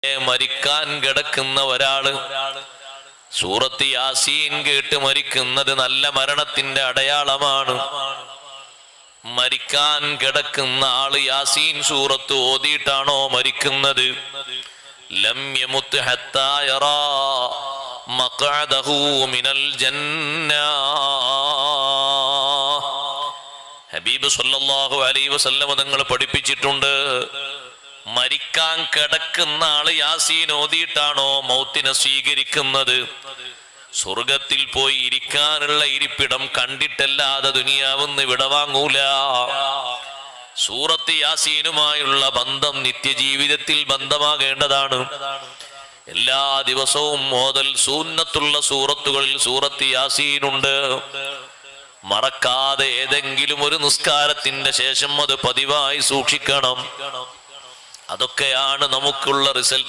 മരിക്കാൻ കിടക്കുന്ന ഒരാള് സൂറത്ത് യാസീൻ കേട്ട് മരിക്കുന്നത് നല്ല മരണത്തിന്റെ അടയാളമാണ്. മരിക്കാൻ കിടക്കുന്ന ആള് യാസീൻ സൂറത്ത് ഓതിയിട്ടാണോ മരിക്കുന്നത്? ലം യമുത് ഹത്താ യറാ മഖഅദഹു മിനൽ ജന്ന. ഹബീബ് സല്ലല്ലാഹു അലൈഹി വസല്ലം തങ്ങൾ പഠിപ്പിച്ചിട്ടുണ്ട്, മരിക്കാൻ കിടക്കുന്ന ആള് യാസീൻ ഓതിയിട്ടാണോ മൗത്തിനെ സ്വീകരിക്കുന്നത്, സ്വർഗത്തിൽ പോയി ഇരിക്കാനുള്ള ഇരിപ്പിടം കണ്ടിട്ടല്ലാതെ ദുനിയാവെന്ന് വിട വാങ്ങൂല. സൂറത്ത് യാസീനുമായുള്ള ബന്ധം നിത്യജീവിതത്തിൽ ബന്ധമാകേണ്ടതാണ്. എല്ലാ ദിവസവും ഓതൽ സുന്നത്തുള്ള സൂറത്തുകളിൽ സൂറത്ത് യാസീനുണ്ട്. മറക്കാതെ ഏതെങ്കിലും ഒരു നിസ്കാരത്തിന്റെ ശേഷം അത് പതിവായി സൂക്ഷിക്കണം. അതൊക്കെയാണ് നമുക്കുള്ള റിസൾട്ട്.